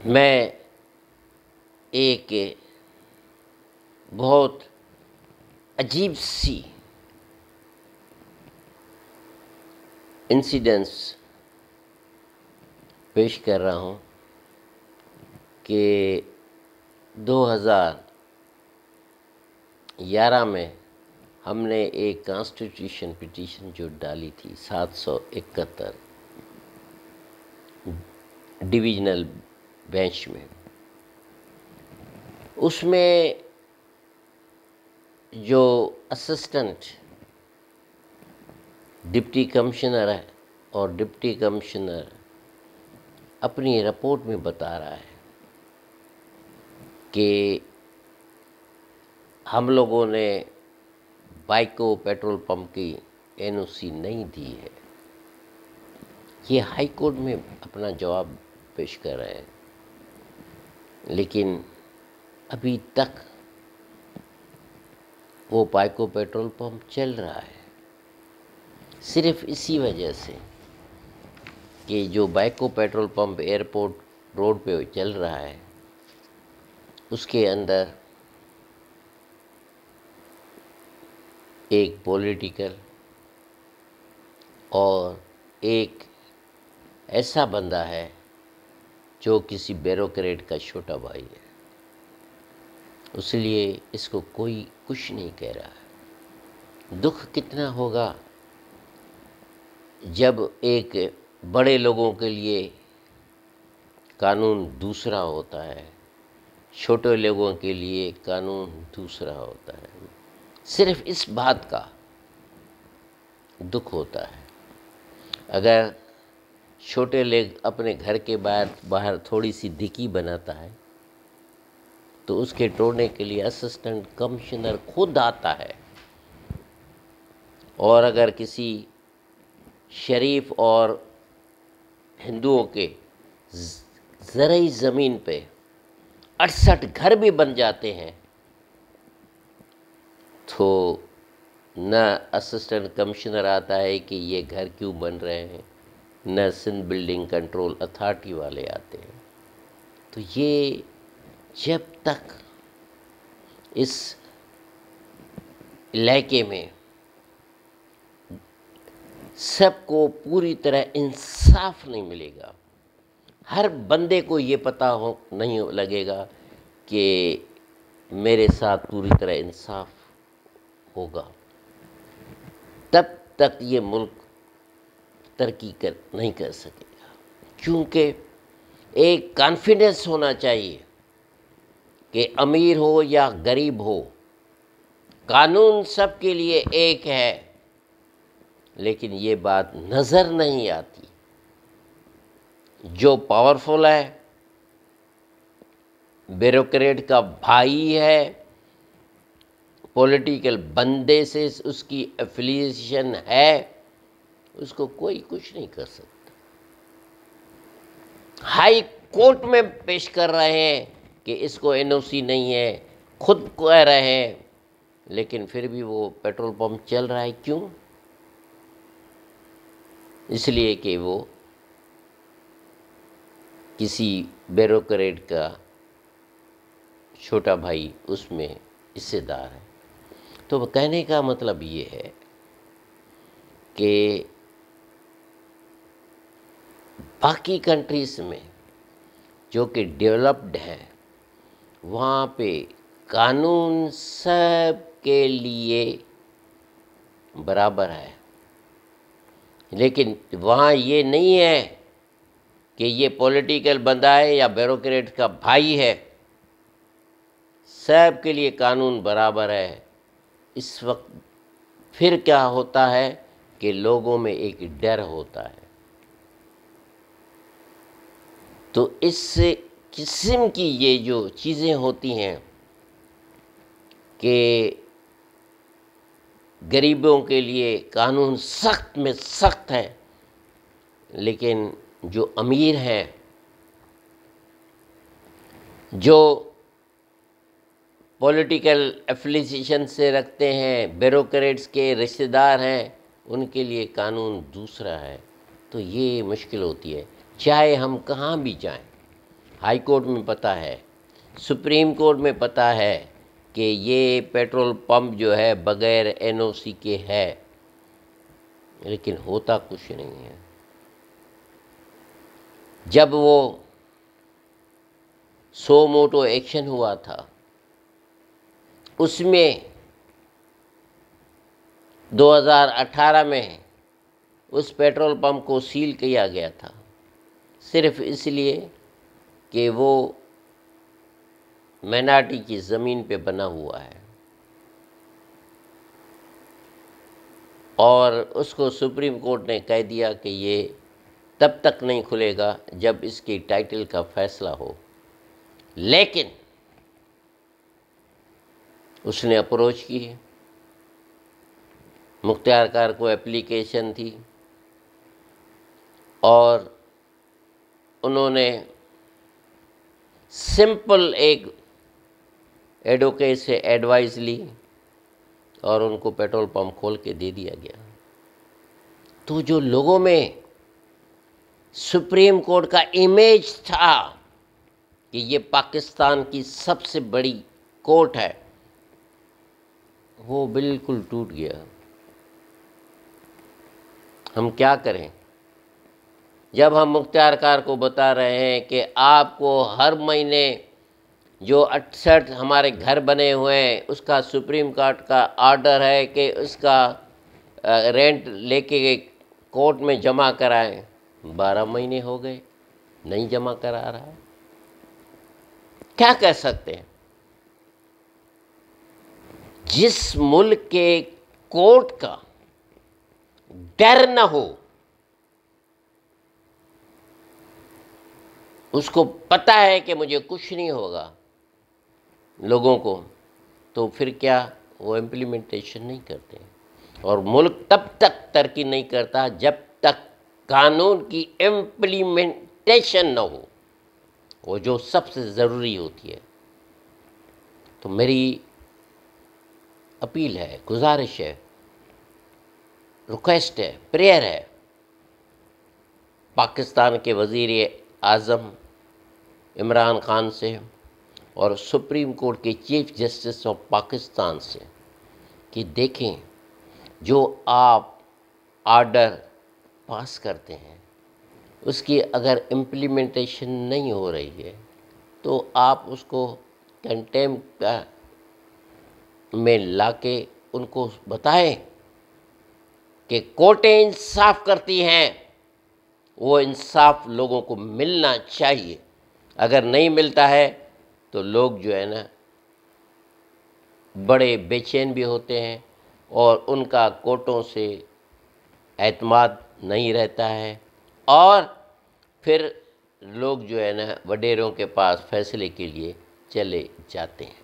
میں ایک بہت عجیب سی انسیڈنس پیش کر رہا ہوں کہ 2011 میں ہم نے ایک کانسٹیٹیوشن پٹیشن جو ڈالی تھی 771 ڈویژنل بینچ میں، اس میں جو اسسٹنٹ ڈپٹی کمشنر ہے اور ڈپٹی کمشنر اپنی رپورٹ میں بتا رہا ہے کہ ہم لوگوں نے بائیکو پیٹرول پمپ کی NOC نہیں دی ہے. یہ ہائی کورٹ میں اپنا جواب پیش کر رہے ہیں، لیکن ابھی تک وہ بائیکو پیٹرول پمپ چل رہا ہے. صرف اسی وجہ سے کہ جو Byco petrol pump airport road پہ چل رہا ہے، اس کے اندر ایک پولیٹیکل اور ایک ایسا بندہ ہے جو کسی بیوروکریٹ کا چھوٹا بھائی ہے. اس لیے اس کو کوئی کچھ نہیں کہہ رہا ہے. دکھ کتنا ہوگا جب ایک بڑے لوگوں کے لیے قانون دوسرا ہوتا ہے، چھوٹے لوگوں کے لیے قانون دوسرا ہوتا ہے. صرف اس بات کا دکھ ہوتا ہے. اگر چھوٹے لوگ اپنے گھر کے باہر تھوڑی سی دھکی بناتا ہے تو اس کے توڑنے کے لیے اسسٹنٹ کمشنر خود آتا ہے، اور اگر کسی شریف اور ہندوؤں کے زرعی زمین پہ 68 گھر بھی بن جاتے ہیں تو نہ اسسٹنٹ کمشنر آتا ہے کہ یہ گھر کیوں بن رہے ہیں، نہ سندھ بلڈنگ کنٹرول اتھارٹی والے آتے ہیں. تو یہ جب تک اس علاقے میں سب کو پوری طرح انصاف نہیں ملے گا، ہر بندے کو یہ پتہ نہیں لگے گا کہ میرے ساتھ پوری طرح انصاف ہوگا، تب تک یہ ملک ترقی نہیں کر سکے گا. کیونکہ ایک کانفیڈنس ہونا چاہیے کہ امیر ہو یا غریب ہو، قانون سب کے لیے ایک ہے. لیکن یہ بات نظر نہیں آتی. جو پاورفل ہے، بیوروکریٹ کا بھائی ہے، پولیٹیکل بندے سے اس کی ایفیلیشن ہے، اس کو کوئی کچھ نہیں کر سکتا. ہائی کورٹ میں پیش کر رہے ہیں کہ اس کو NOC نہیں ہے، خود کہہ رہے ہیں، لیکن پھر بھی وہ پیٹرول پمپ چل رہا ہے. کیوں؟ اس لیے کہ وہ کسی بیوروکریٹ کا چھوٹا بھائی اس میں حصے دار ہے. تو کہنے کا مطلب یہ ہے کہ باقی کنٹریز میں جو کہ ڈیولپڈ ہیں، وہاں پہ قانون سب کے لیے برابر ہے. لیکن وہاں یہ نہیں ہے کہ یہ پولیٹیکل بندہ ہے یا بیوروکریٹ کا بھائی ہے، سب کے لیے قانون برابر ہے. اس وقت پھر کیا ہوتا ہے کہ لوگوں میں ایک ڈر ہوتا ہے. تو اس قسم کی یہ جو چیزیں ہوتی ہیں کہ غریبوں کے لیے قانون سخت میں سخت ہے، لیکن جو امیر ہیں، جو پولیٹیکل ایفیلیشن سے رکھتے ہیں، بیوروکریٹس کے رشتہ دار ہیں، ان کے لیے قانون دوسرا ہے. تو یہ مشکل ہوتی ہے. چاہے ہم کہاں بھی جائیں، ہائی کورٹ میں پتہ ہے، سپریم کورٹ میں پتہ ہے کہ یہ پیٹرول پمپ جو ہے بغیر NOC کے ہے، لیکن ہوتا کچھ نہیں ہے۔ جب وہ سو موٹو ایکشن ہوا تھا، اس میں 2018 میں اس پیٹرول پمپ کو سیل کیا گیا تھا، صرف اس لیے کہ وہ میناٹی کی زمین پہ بنا ہوا ہے، اور اس کو سپریم کورٹ نے کہہ دیا کہ یہ تب تک نہیں کھلے گا جب اس کی ٹائٹل کا فیصلہ ہو۔ لیکن اس نے اپروچ کی، مختار کار کو اپلیکیشن تھی، اور انہوں نے سمپل ایک ایڈوکیٹ سے ایڈوائز لی اور ان کو پیٹرول پمپ کھول کے دے دیا گیا۔ تو جو لوگوں میں سپریم کورٹ کا امیج تھا کہ یہ پاکستان کی سب سے بڑی کورٹ ہے، وہ بالکل ٹوٹ گیا۔ ہم کیا کریں جب ہم مختار کار کو بتا رہے ہیں کہ آپ کو ہر مہینے جو 68 ہمارے گھر بنے ہوئے ہیں اس کا سپریم کورٹ کا آرڈر ہے کہ اس کا رینٹ لے کے کورٹ میں جمع کرائیں، 12 مہینے ہو گئے نہیں جمع کرا رہا، کیا کہہ سکتے ہیں؟ جس ملک کے کورٹ کا ڈر نہ ہو، اس کو پتہ ہے کہ مجھے کچھ نہیں ہوگا لوگوں کو، تو پھر کیا وہ امپلیمنٹیشن نہیں کرتے، اور ملک تب تک ترقی نہیں کرتا جب تک قانون کی امپلیمنٹیشن نہ ہو، وہ جو سب سے ضروری ہوتی ہے۔ تو میری اپیل ہے، گزارش ہے، ریکویسٹ ہے، پریئر ہے پاکستان کے وزیر اعظم عمران خان سے اور سپریم کورٹ کے چیف جسٹس آف پاکستان سے کہ دیکھیں جو آپ آرڈر پاس کرتے ہیں اس کی اگر امپلیمنٹیشن نہیں ہو رہی ہے تو آپ اس کو کنٹیمپٹ میں لا کے ان کو بتائیں کہ کورٹیں انصاف کرتی ہیں، وہ انصاف لوگوں کو ملنا چاہیے، اگر نہیں ملتا ہے تو لوگ جو ہے نا بڑے بے چین بھی ہوتے ہیں اور ان کا کورٹوں سے اعتماد نہیں رہتا ہے، اور پھر لوگ جو ہے نا وڈیروں کے پاس فیصلے کے لیے چلے جاتے ہیں۔